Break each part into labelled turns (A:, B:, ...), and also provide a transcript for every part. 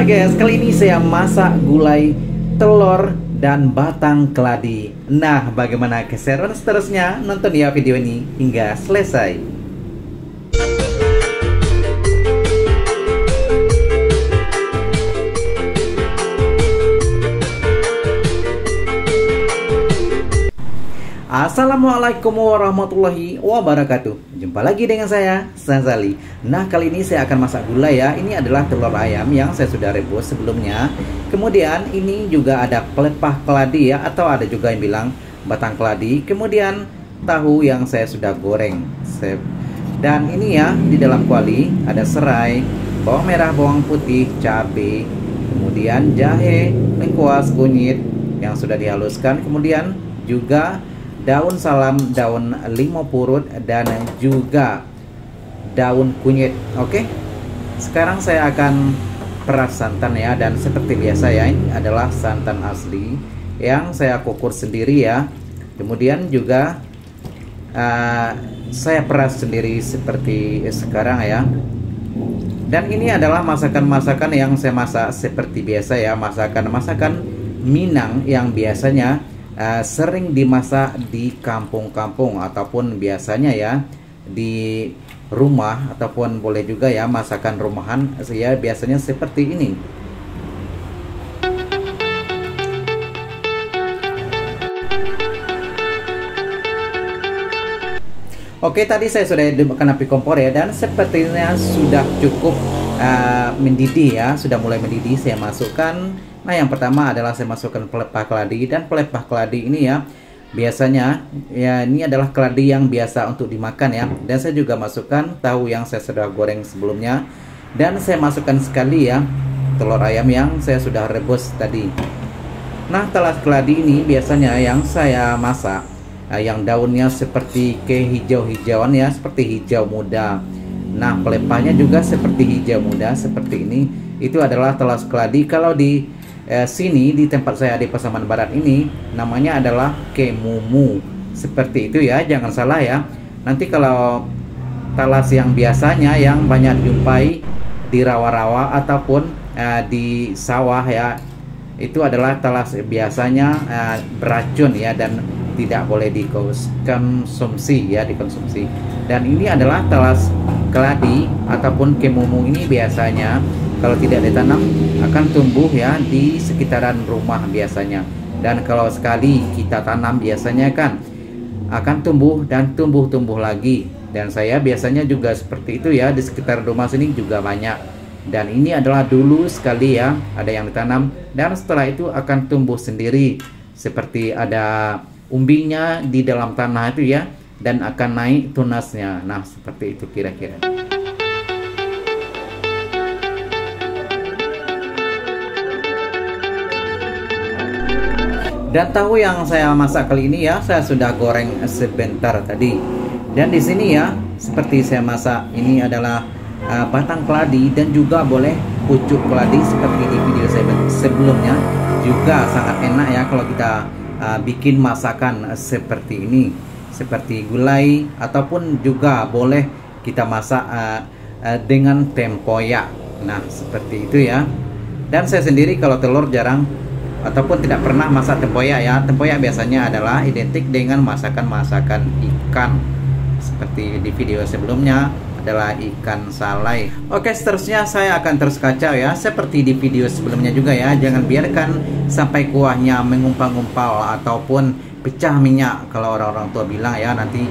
A: Halo guys, kali ini saya masak gulai, telur, dan batang keladi. Nah, bagaimana keseruan seterusnya? Nonton ya video ini hingga selesai. Assalamualaikum warahmatullahi wabarakatuh. Jumpa lagi dengan saya, Sazali. Nah, kali ini saya akan masak gulai ya. Ini adalah telur ayam yang saya sudah rebus sebelumnya. Kemudian ini juga ada pelepah keladi ya, atau ada juga yang bilang batang keladi. Kemudian tahu yang saya sudah goreng. Dan ini ya, di dalam kuali ada serai, bawang merah, bawang putih, cabai, kemudian jahe, lengkuas, kunyit yang sudah dihaluskan. Kemudian juga daun salam, daun limau purut, dan juga daun kunyit. Oke, sekarang saya akan peras santan ya. Dan seperti biasa ya, ini adalah santan asli yang saya kukur sendiri ya. Kemudian juga saya peras sendiri seperti sekarang ya. Dan ini adalah masakan-masakan yang saya masak seperti biasa ya. Masakan-masakan Minang yang biasanya sering dimasak di kampung-kampung ataupun biasanya ya di rumah, ataupun boleh juga ya masakan rumahan ya, biasanya seperti ini. Oke, tadi saya sudah hidupkan api kompor ya, dan sepertinya sudah cukup mendidih ya, sudah mulai mendidih. Saya masukkan. Nah, yang pertama adalah saya masukkan pelepah keladi, dan pelepah keladi ini ya biasanya ya ini adalah keladi yang biasa untuk dimakan ya. Dan saya juga masukkan tahu yang saya sudah goreng sebelumnya, dan saya masukkan sekali ya telur ayam yang saya sudah rebus tadi. Nah, telur keladi ini biasanya yang saya masak yang daunnya seperti kehijau-hijauan ya, seperti hijau muda. Nah, pelepahnya juga seperti hijau muda seperti ini. Itu adalah telur keladi. Kalau di sini di tempat saya di Pasaman Barat ini namanya adalah kemumu, seperti itu ya, jangan salah ya. Nanti kalau talas yang biasanya yang banyak dijumpai di rawa-rawa ataupun di sawah ya, itu adalah talas biasanya beracun ya, dan tidak boleh dikonsumsi ya, dikonsumsi. Dan ini adalah talas keladi ataupun kemumu. Ini biasanya kalau tidak ditanam akan tumbuh ya di sekitaran rumah biasanya. Dan kalau sekali kita tanam biasanya kan akan tumbuh dan tumbuh lagi. Dan saya biasanya juga seperti itu ya, di sekitar rumah sini juga banyak. Dan ini adalah dulu sekali ya, ada yang ditanam, dan setelah itu akan tumbuh sendiri. Seperti ada umbinya di dalam tanah itu ya, dan akan naik tunasnya. Nah, seperti itu kira-kira. Dan tahu yang saya masak kali ini ya, saya sudah goreng sebentar tadi. Dan di sini ya, seperti saya masak ini adalah batang keladi, dan juga boleh pucuk keladi seperti di video saya sebelumnya. Juga sangat enak ya kalau kita bikin masakan seperti ini, seperti gulai, ataupun juga boleh kita masak dengan tempoyak. Nah, seperti itu ya. Dan saya sendiri kalau telur jarang ataupun tidak pernah masak tempoyak ya. Tempoyak biasanya adalah identik dengan masakan-masakan ikan, seperti di video sebelumnya adalah ikan salai. Oke, seterusnya saya akan terus kacau ya, seperti di video sebelumnya juga ya. Jangan biarkan sampai kuahnya mengumpal-ngumpal ataupun pecah minyak. Kalau orang-orang tua bilang ya, nanti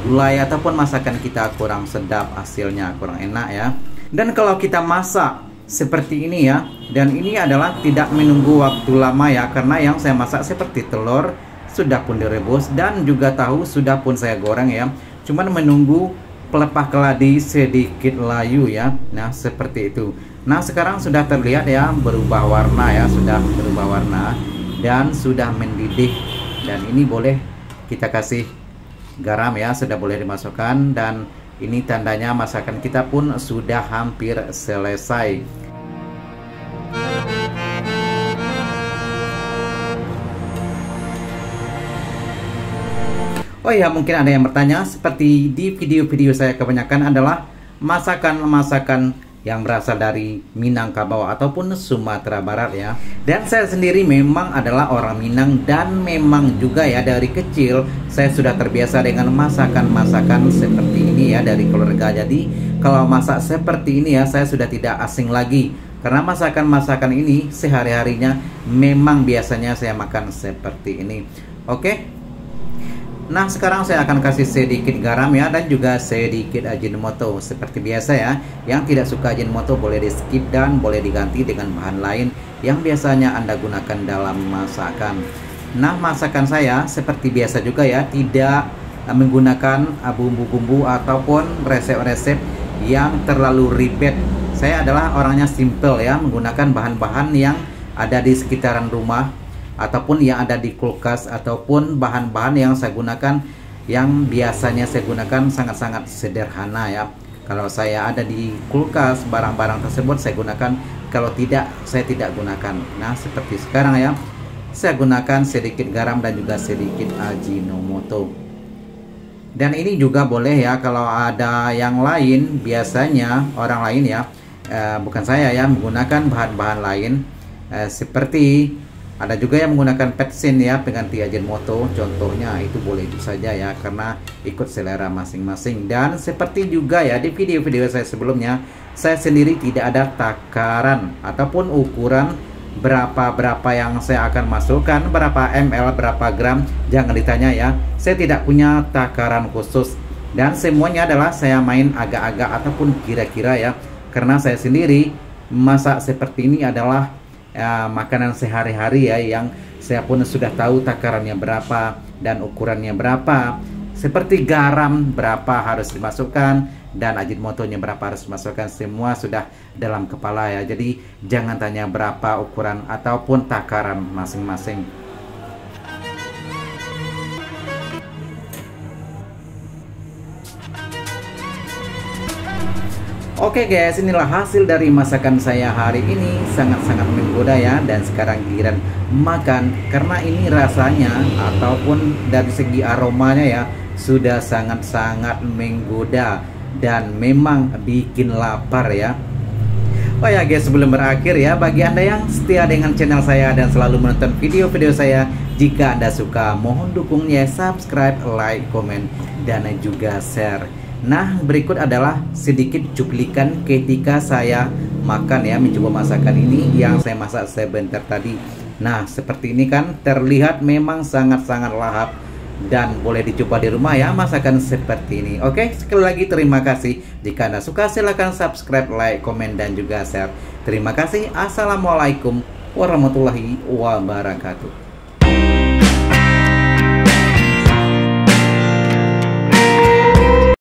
A: gulai ataupun masakan kita kurang sedap, hasilnya kurang enak ya. Dan kalau kita masak seperti ini ya, dan ini adalah tidak menunggu waktu lama ya, karena yang saya masak seperti telur sudah pun direbus, dan juga tahu sudah pun saya goreng ya, cuman menunggu pelepah keladi sedikit layu ya. Nah, seperti itu. Nah, sekarang sudah terlihat ya berubah warna ya, sudah berubah warna dan sudah mendidih. Dan ini boleh kita kasih garam ya, sudah boleh dimasukkan, dan ini tandanya masakan kita pun sudah hampir selesai. Oh ya, mungkin ada yang bertanya, seperti di video-video saya kebanyakan adalah masakan-masakan yang berasal dari Minangkabau ataupun Sumatera Barat ya. Dan saya sendiri memang adalah orang Minang, dan memang juga ya dari kecil saya sudah terbiasa dengan masakan-masakan seperti ini ya dari keluarga. Jadi kalau masak seperti ini ya saya sudah tidak asing lagi, karena masakan-masakan ini sehari-harinya memang biasanya saya makan seperti ini. Oke. Nah, sekarang saya akan kasih sedikit garam ya, dan juga sedikit Ajinomoto. Seperti biasa ya, yang tidak suka Ajinomoto boleh di skip dan boleh diganti dengan bahan lain yang biasanya Anda gunakan dalam masakan. Nah, masakan saya seperti biasa juga ya, tidak menggunakan bumbu-bumbu ataupun resep-resep yang terlalu ribet. Saya adalah orangnya simple ya, menggunakan bahan-bahan yang ada di sekitaran rumah ataupun yang ada di kulkas, ataupun bahan-bahan yang saya gunakan yang biasanya saya gunakan sangat-sangat sederhana ya. Kalau saya ada di kulkas, barang-barang tersebut saya gunakan, kalau tidak saya tidak gunakan. Nah, seperti sekarang ya, saya gunakan sedikit garam dan juga sedikit Ajinomoto. Dan ini juga boleh ya kalau ada yang lain, biasanya orang lain ya, bukan saya ya, menggunakan bahan-bahan lain seperti ada juga yang menggunakan petsin ya pengganti Ajinomoto, contohnya itu boleh saja ya, karena ikut selera masing-masing. Dan seperti juga ya di video-video saya sebelumnya, saya sendiri tidak ada takaran ataupun ukuran berapa yang saya akan masukkan, berapa ml, berapa gram, jangan ditanya ya. Saya tidak punya takaran khusus, dan semuanya adalah saya main agak-agak ataupun kira-kira ya, karena saya sendiri masak seperti ini adalah makanan sehari-hari ya, yang saya pun sudah tahu takarannya berapa dan ukurannya berapa. Seperti garam berapa harus dimasukkan dan Ajinomotonya berapa harus dimasukkan, semua sudah dalam kepala ya. Jadi jangan tanya berapa ukuran ataupun takaran masing-masing. Oke guys, inilah hasil dari masakan saya hari ini. Sangat-sangat menggoda ya. Dan sekarang giliran makan, karena ini rasanya ataupun dari segi aromanya ya sudah sangat-sangat menggoda dan memang bikin lapar ya. Oh ya guys, sebelum berakhir ya, bagi Anda yang setia dengan channel saya dan selalu menonton video-video saya, jika Anda suka mohon dukungnya, subscribe, like, komen, dan juga share. Nah, berikut adalah sedikit cuplikan ketika saya makan ya, mencoba masakan ini yang saya masak sebentar tadi. Nah, seperti ini kan terlihat memang sangat-sangat lahap, dan boleh dicoba di rumah ya masakan seperti ini. Oke, sekali lagi terima kasih. Jika Anda suka silahkan subscribe, like, komen, dan juga share. Terima kasih. Assalamualaikum warahmatullahi wabarakatuh.